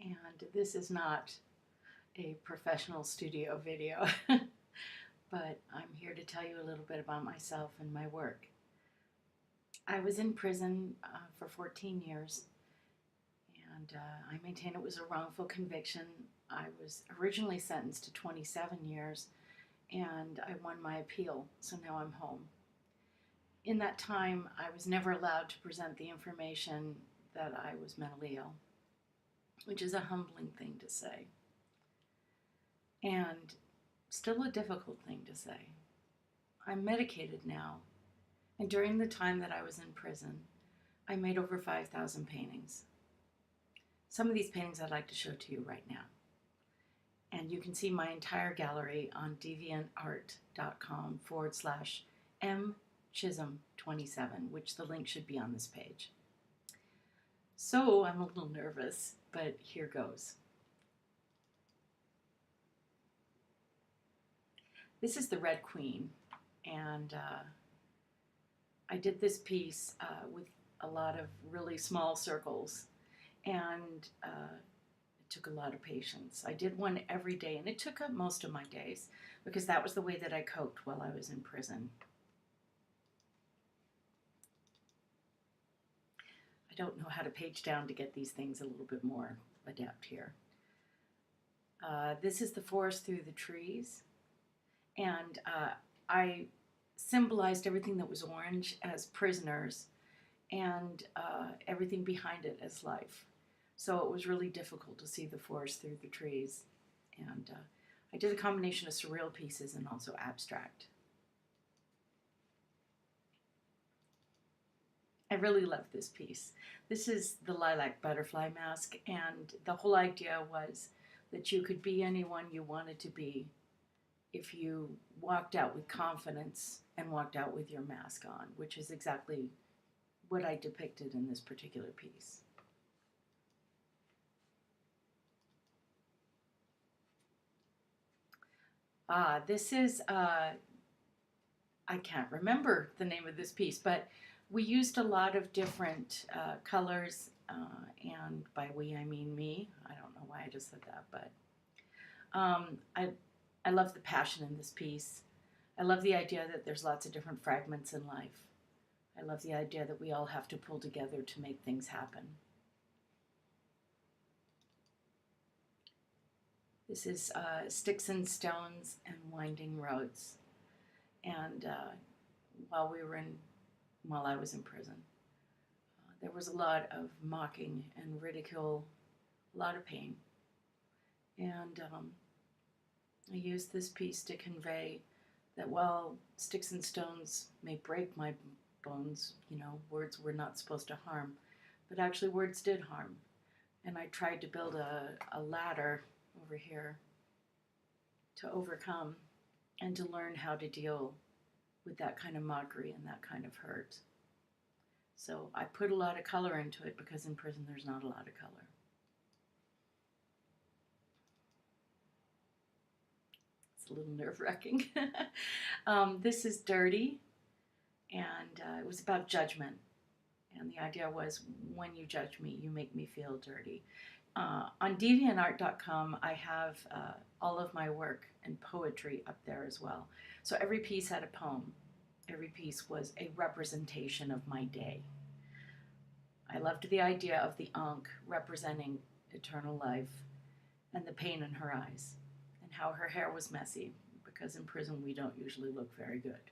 and this is not a professional studio video, but I'm here to tell you a little bit about myself and my work. I was in prison for 14 years, and I maintain it was a wrongful conviction. I was originally sentenced to 27 years, and I won my appeal, so now I'm home. In that time, I was never allowed to present the information that I was mentally ill, which is a humbling thing to say, and still a difficult thing to say. I'm medicated now, and during the time that I was in prison, I made over 5,000 paintings. Some of these paintings I'd like to show to you right now. And you can see my entire gallery on deviantart.com/mchisholm27, which the link should be on this page. So I'm a little nervous, but here goes. This is the Red Queen, and I did this piece with a lot of really small circles, and it took a lot of patience. I did one every day, and it took up most of my days because that was the way that I coped while I was in prison. I don't know how to page down to get these things a little bit more adept here. This is the forest through the trees, and I symbolized everything that was orange as prisoners, and everything behind it as life. So it was really difficult to see the forest through the trees. And I did a combination of surreal pieces and also abstract. I really love this piece. This is the lilac butterfly mask, and the whole idea was that you could be anyone you wanted to be if you walked out with confidence and walked out with your mask on, which is exactly what I depicted in this particular piece. This is, I can't remember the name of this piece, but we used a lot of different colors, and by we I mean me. I don't know why I just said that, but I love the passion in this piece. I love the idea that there's lots of different fragments in life. I love the idea that we all have to pull together to make things happen. This is Sticks and Stones and Winding Roads. And while I was in prison, there was a lot of mocking and ridicule, a lot of pain. And I used this piece to convey that while sticks and stones may break my bones, you know, words were not supposed to harm, but actually words did harm. And I tried to build a ladder over here to overcome and to learn how to deal with that kind of mockery and that kind of hurt. So I put a lot of color into it because in prison there's not a lot of color. It's a little nerve-wracking. This is Dirty, and it was about judgment. And the idea was, when you judge me, you make me feel dirty. On deviantart.com, I have all of my work and poetry up there as well. So every piece had a poem. Every piece was a representation of my day. I loved the idea of the Ankh representing eternal life and the pain in her eyes, and how her hair was messy, because in prison we don't usually look very good.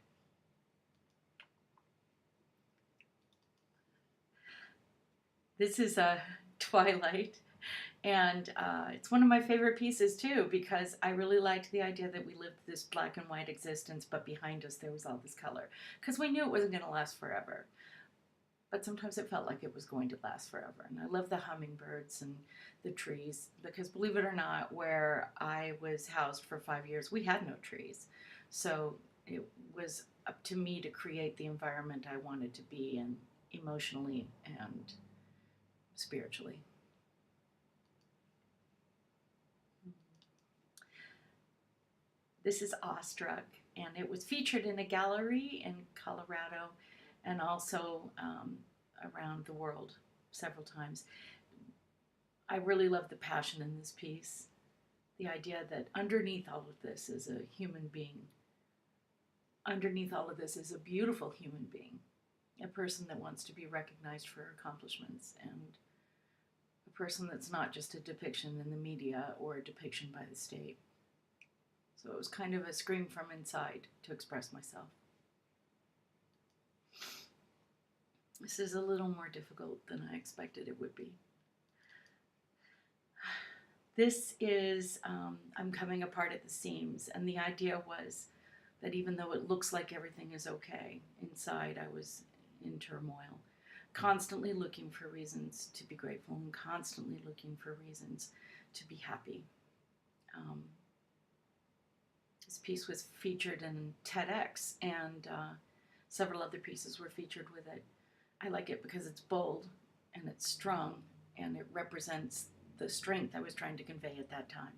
This is a Twilight, and it's one of my favorite pieces too, because I really liked the idea that we lived this black and white existence, but behind us there was all this color, because we knew it wasn't going to last forever. But sometimes it felt like it was going to last forever. And I love the hummingbirds and the trees, because believe it or not, where I was housed for 5 years, we had no trees. So it was up to me to create the environment I wanted to be in, emotionally and spiritually. This is Awestruck, and it was featured in a gallery in Colorado and also around the world several times. I really love the passion in this piece. The idea that underneath all of this is a human being. Underneath all of this is a beautiful human being, a person that wants to be recognized for her accomplishments, and a person that's not just a depiction in the media or a depiction by the state. So it was kind of a scream from inside to express myself. This is a little more difficult than I expected it would be. This is, I'm coming apart at the seams, and the idea was that even though it looks like everything is okay, inside I was in turmoil, constantly looking for reasons to be grateful and constantly looking for reasons to be happy. This piece was featured in TEDx, and several other pieces were featured with it. I like it because it's bold and it's strong, and it represents the strength I was trying to convey at that time.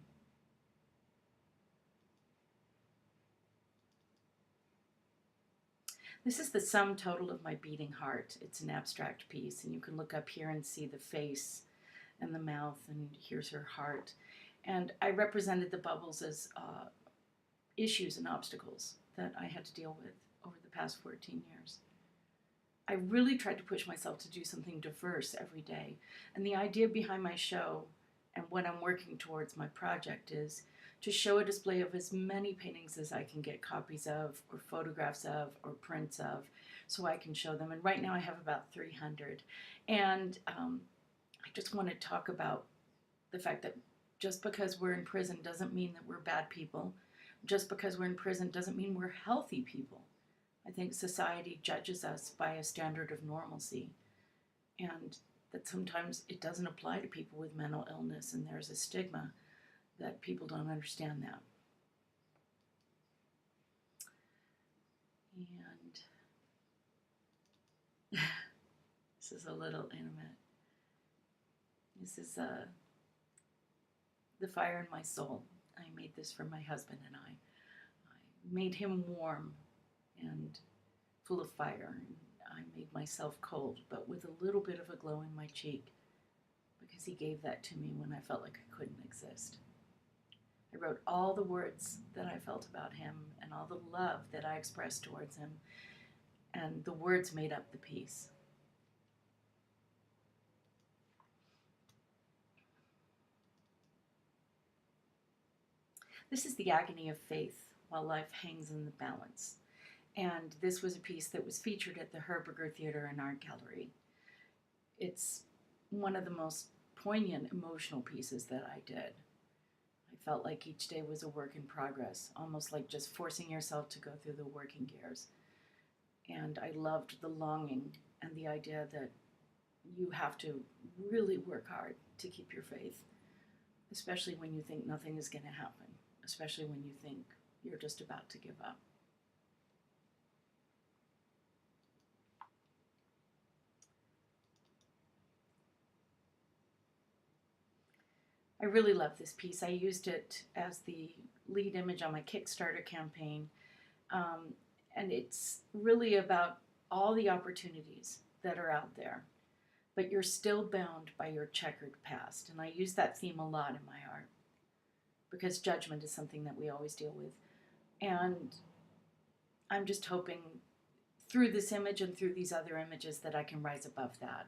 This is the sum total of my beating heart. It's an abstract piece, and you can look up here and see the face and the mouth, and here's her heart. And I represented the bubbles as issues and obstacles that I had to deal with over the past 14 years. I really tried to push myself to do something diverse every day. And the idea behind my show and what I'm working towards my project is to show a display of as many paintings as I can get copies of, or photographs of, or prints of, so I can show them. And right now I have about 300. And I just want to talk about the fact that just because we're in prison doesn't mean that we're bad people. Just because we're in prison doesn't mean we're healthy people. I think society judges us by a standard of normalcy, and that sometimes it doesn't apply to people with mental illness, and there's a stigma that people don't understand that. And this is a little intimate. This is the fire in my soul. I made this for my husband and I. I made him warm and full of fire. I made myself cold, but with a little bit of a glow in my cheek, because he gave that to me when I felt like I couldn't exist. I wrote all the words that I felt about him and all the love that I expressed towards him, and the words made up the piece. This is the agony of faith while life hangs in the balance. And this was a piece that was featured at the Herberger Theater and Art Gallery. It's one of the most poignant, emotional pieces that I did. I felt like each day was a work in progress, almost like just forcing yourself to go through the working gears. And I loved the longing and the idea that you have to really work hard to keep your faith, especially when you think nothing is going to happen, especially when you think you're just about to give up. I really love this piece. I used it as the lead image on my Kickstarter campaign. And it's really about all the opportunities that are out there, but you're still bound by your checkered past. And I use that theme a lot in my art, because judgment is something that we always deal with. And I'm just hoping through this image and through these other images that I can rise above that.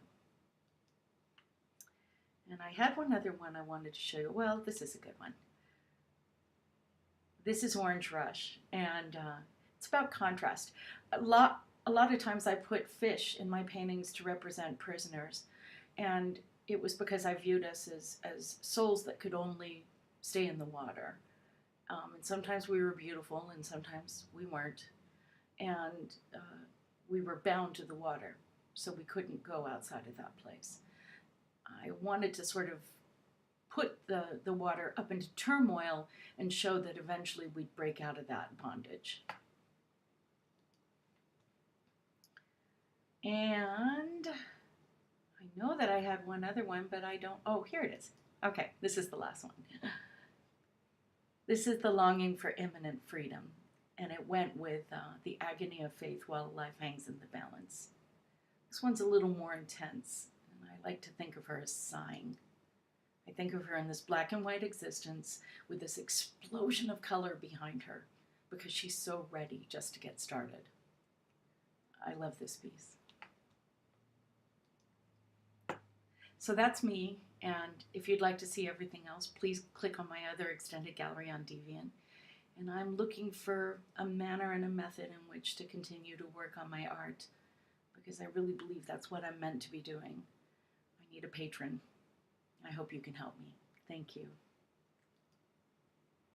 And I had one other one I wanted to show you. Well, this is a good one. This is Orange Rush, and it's about contrast. A lot of times I put fish in my paintings to represent prisoners, and it was because I viewed us as souls that could only stay in the water. And sometimes we were beautiful, and sometimes we weren't. And we were bound to the water, so we couldn't go outside of that place. I wanted to sort of put the water up into turmoil and show that eventually we'd break out of that bondage. And I know that I had one other one, but I don't. Oh, here it is. Okay, this is the last one. This is the longing for imminent freedom, and it went with the agony of faith while life hangs in the balance. This one's a little more intense, and I like to think of her as sighing. I think of her in this black and white existence with this explosion of color behind her because she's so ready just to get started. I love this piece. So that's me, and if you'd like to see everything else, please click on my other extended gallery on Deviant. And I'm looking for a manner and a method in which to continue to work on my art, because I really believe that's what I'm meant to be doing. I need a patron. I hope you can help me. Thank you.